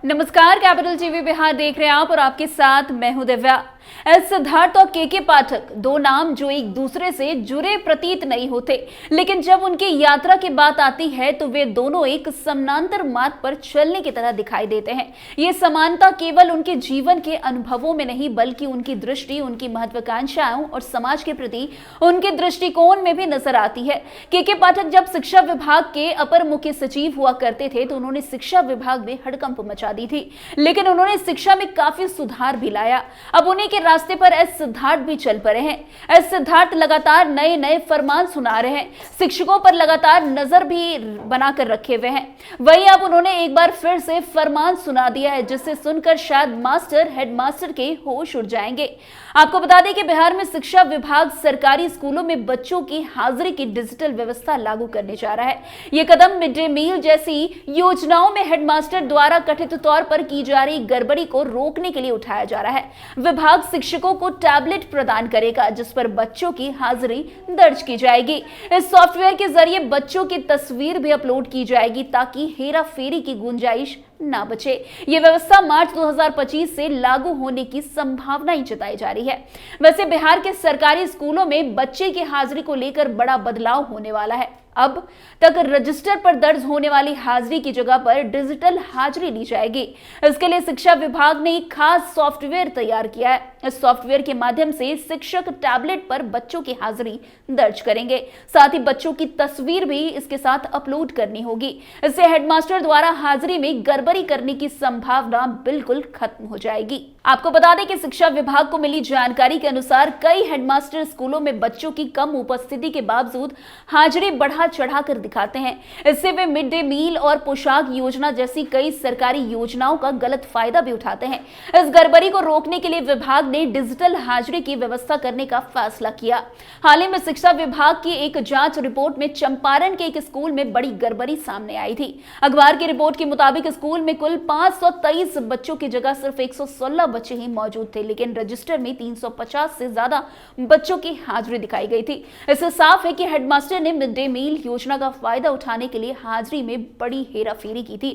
नमस्कार, capital TV Bihar देख रहे हैं आप और आपके साथ मैं हूं दिव्या। एस सिद्धार्थ और के पाठक दो नाम जो एक दूसरे से जुड़े प्रतीत नहीं होते, लेकिन जब उनकी यात्रा की बात आती है तो वे दोनों एक समानांतर मार्ग पर चलने की तरह दिखाई देते हैं। ये समानता केवल उनके जीवन के अनुभवों में नहीं बल्कि उनकी दृष्टि, उनकी महत्वाकांक्षाओं और समाज के प्रति उनके दृष्टिकोण में भी नजर आती है। के पाठक जब शिक्षा विभाग के अपर मुख्य सचिव हुआ करते थे तो उन्होंने शिक्षा विभाग में हड़कंप मचा दी थी, लेकिन उन्होंने शिक्षा में काफी सुधार भी लाया। अब उन्हीं के रास्ते पर एस सिद्धार्थ भी चल पड़े हैं। एस सिद्धार्थ लगातार नए नए फरमान सुना रहे हैं, शिक्षकों पर लगातार नजर भी बनाकर रखे हुए हैं। वहीं अब उन्होंने एक बार फिर से फरमान सुना दिया है, जिसे सुनकर शायद मास्टर हेडमास्टर के होश उड़ जाएंगे। आपको बता दें कि बिहार में शिक्षा विभाग सरकारी स्कूलों में बच्चों की हाजिरी की डिजिटल व्यवस्था लागू करने जा रहा है। यह कदम मिड डे मील जैसी योजनाओं में हेडमास्टर द्वारा कथित तौर पर की जा रही गड़बड़ी को रोकने के लिए उठाया जा रहा है। विभाग शिक्षकों को टैबलेट प्रदान करेगा जिस पर बच्चों की हाजिरी दर्ज की जाएगी। इस सॉफ्टवेयर के जरिए बच्चों की तस्वीर भी अपलोड की जाएगी ताकि हेरा फेरी की गुंजाइश ना बचे। यह व्यवस्था मार्च 2025 से लागू होने की संभावना ही जताई जा रही है। वैसे बिहार के सरकारी स्कूलों में बच्चे की हाजिरी को लेकर बड़ा बदलाव होने वाला है। अब तक रजिस्टर पर दर्ज होने वाली हाजिरी की जगह पर डिजिटल हाजिरी ली जाएगी। इसके लिए शिक्षा विभाग ने एक खास सॉफ्टवेयर तैयार किया है। इस सॉफ्टवेयर के माध्यम से शिक्षक टैबलेट पर बच्चों की हाजिरी दर्ज करेंगे, साथ ही बच्चों की तस्वीर भी इसके साथ अपलोड करनी होगी। इससे हेडमास्टर द्वारा हाजिरी में गड़बड़ी करने की संभावना बिल्कुल खत्म हो जाएगी। आपको बता दें कि शिक्षा विभाग को मिली जानकारी के अनुसार कई हेडमास्टर स्कूलों में बच्चों की कम उपस्थिति के बावजूद हाजिरी बढ़ा चढ़ाकर दिखाते हैं। इससे वे मिड डे मील और पोशाक योजना जैसी कई सरकारी योजनाओं का गलत फायदा भी उठाते हैं। इस गड़बड़ी को रोकने के लिए विभाग ने डिजिटल हाजिरी की व्यवस्था करने का फैसला किया। हाल ही में शिक्षा विभाग की एक जांच रिपोर्ट में चंपारण के एक स्कूल में बड़ी गड़बड़ी सामने आई थी। अखबार की रिपोर्ट के मुताबिक स्कूल में कुल 523 बच्चों की जगह सिर्फ 116 बच्चे ही मौजूद थे, लेकिन रजिस्टर में 350 से ज्यादा बच्चों की हाजिरी दिखाई गई थी। इससे साफ है कि हेडमास्टर ने मिड डे मील योजना का फायदा उठाने के लिए हाजिरी में बड़ी हेराफेरी की थी।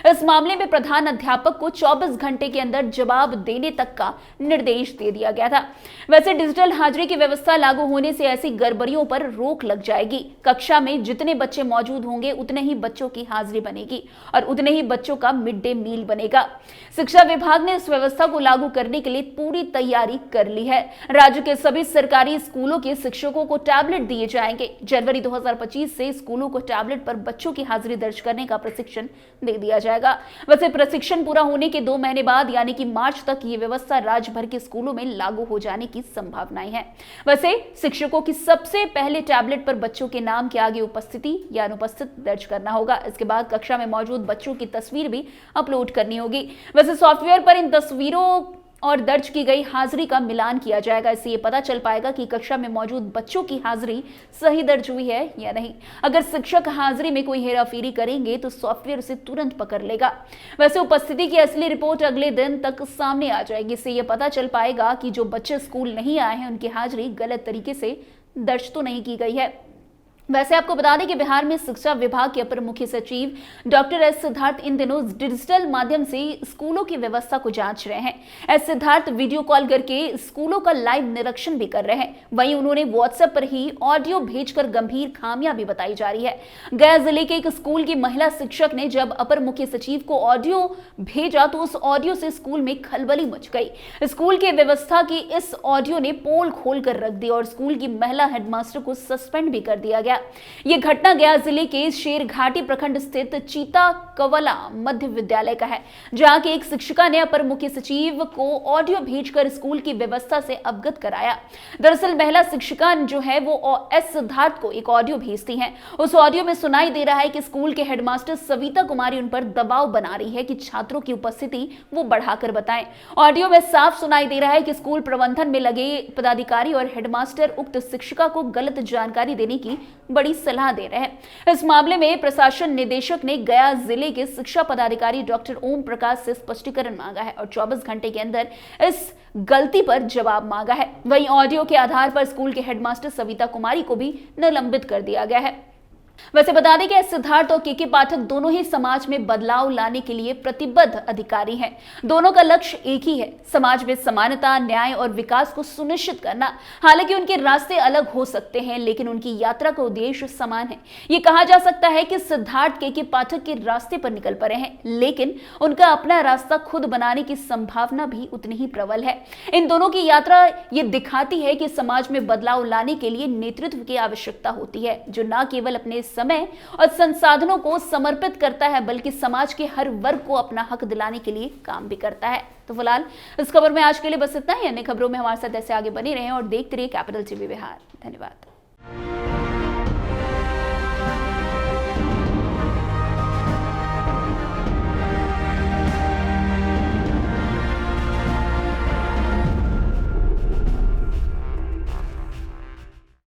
इस मामले में प्रधान अध्यापक को 24 घंटे के अंदर जवाब देने तक का निर्देश दे दिया गया था। वैसे डिजिटल हाजिरी की व्यवस्था लागू होने से ऐसी गड़बड़ियों पर रोक लग जाएगी। कक्षा में जितने बच्चे मौजूद होंगे उतने ही बच्चों की हाजिरी बनेगी और उतने ही बच्चों का मिड डे मील बनेगा। शिक्षा विभाग ने इस व्यवस्था को लागू करने के लिए पूरी तैयारी कर ली है। राज्य के सभी सरकारी स्कूलों के शिक्षकों को टैबलेट दिए जाएंगे। जनवरी 2025 से स्कूलों को टैबलेट पर बच्चों की हाजिरी दर्ज करने का प्रशिक्षण दे दिया जाएगा। वैसे प्रशिक्षण पूरा होने के 2 महीने बाद यानी कि मार्च तक ये व्यवस्था राज्य भर के स्कूलों में लागू हो जाने की संभावनाएं हैं। वैसे शिक्षकों की सबसे पहले टैबलेट पर बच्चों के नाम के आगे उपस्थिति या अनुपस्थित दर्ज करना होगा। इसके बाद कक्षा में मौजूद बच्चों की तस्वीर भी अपलोड करनी होगी। वैसे सॉफ्टवेयर पर इन तस्वीरों और दर्ज की गई हाजिरी का मिलान किया जाएगा। इससे ये पता चल पाएगा कि कक्षा में मौजूद बच्चों की हाजिरी सही दर्ज हुई है या नहीं। अगर शिक्षक हाजिरी में कोई हेराफेरी करेंगे तो सॉफ्टवेयर उसे तुरंत पकड़ लेगा। वैसे उपस्थिति की असली रिपोर्ट अगले दिन तक सामने आ जाएगी। इससे यह पता चल पाएगा कि जो बच्चे स्कूल नहीं आए हैं उनकी हाजिरी गलत तरीके से दर्ज तो नहीं की गई है। वैसे आपको बता दें कि बिहार में शिक्षा विभाग के अपर मुख्य सचिव डॉक्टर एस सिद्धार्थ इन दिनों डिजिटल माध्यम से स्कूलों की व्यवस्था को जांच रहे हैं। एस सिद्धार्थ वीडियो कॉल करके स्कूलों का लाइव निरीक्षण भी कर रहे हैं। वहीं उन्होंने व्हाट्सएप पर ही ऑडियो भेजकर गंभीर खामियां भी बताई जा रही है। गया जिले के एक स्कूल की महिला शिक्षक ने जब अपर मुख्य सचिव को ऑडियो भेजा तो उस ऑडियो से स्कूल में खलबली मच गई। स्कूल की व्यवस्था की इस ऑडियो ने पोल खोल कर रख दी और स्कूल की महिला हेडमास्टर को सस्पेंड भी कर दिया गया। यह घटना गया जिले के शेरघाटी प्रखंड स्थित चीता कवला मध्य विद्यालय का है, जहां की एक शिक्षिका ने अपर मुख्य सचिव को ऑडियो भेजकर स्कूल की व्यवस्था से अवगत कराया। दरअसल महिला शिक्षिका जो है वो एस सिद्धार्थ को एक ऑडियो भेजती हैं। उस ऑडियो में सुनाई दे रहा है कि स्कूल के हेडमास्टर सविता कुमारी उन पर दबाव बना रही है कि छात्रों की उपस्थिति वो बढ़ाकर बताएं। ऑडियो में साफ सुनाई दे रहा है कि स्कूल प्रबंधन में लगे पदाधिकारी और हेडमास्टर उक्त शिक्षिका को गलत जानकारी देने की बड़ी सलाह दे रहे हैं। इस मामले में प्रशासन निदेशक ने गया जिले के शिक्षा पदाधिकारी डॉक्टर ओम प्रकाश से स्पष्टीकरण मांगा है और 24 घंटे के अंदर इस गलती पर जवाब मांगा है। वहीं ऑडियो के आधार पर स्कूल के हेडमास्टर सविता कुमारी को भी निलंबित कर दिया गया है। वैसे बता दें कि सिद्धार्थ और केके पाठक दोनों ही समाज में बदलाव लाने के लिए प्रतिबद्ध अधिकारी हैं। दोनों का लक्ष्य एक ही है, समाज में समानता, न्याय और विकास को सुनिश्चित करना। हालांकि उनके रास्ते अलग हो सकते हैं, लेकिन उनकी यात्रा का उद्देश्य समान है। ये कहा जा सकता है कि सिद्धार्थ केके पाठक के रास्ते पर निकल पड़े हैं, लेकिन उनका अपना रास्ता खुद बनाने की संभावना भी उतनी ही प्रबल है। इन दोनों की यात्रा ये दिखाती है कि समाज में बदलाव लाने के लिए नेतृत्व की आवश्यकता होती है, जो न केवल अपने समय और संसाधनों को समर्पित करता है, बल्कि समाज के हर वर्ग को अपना हक दिलाने के लिए काम भी करता है। तो फिलहाल इस खबर में आज के लिए बस इतना ही। अन्य खबरों में हमारे साथ ऐसे आगे बने रहें और देखते रहिए कैपिटल टीवी बिहार। धन्यवाद।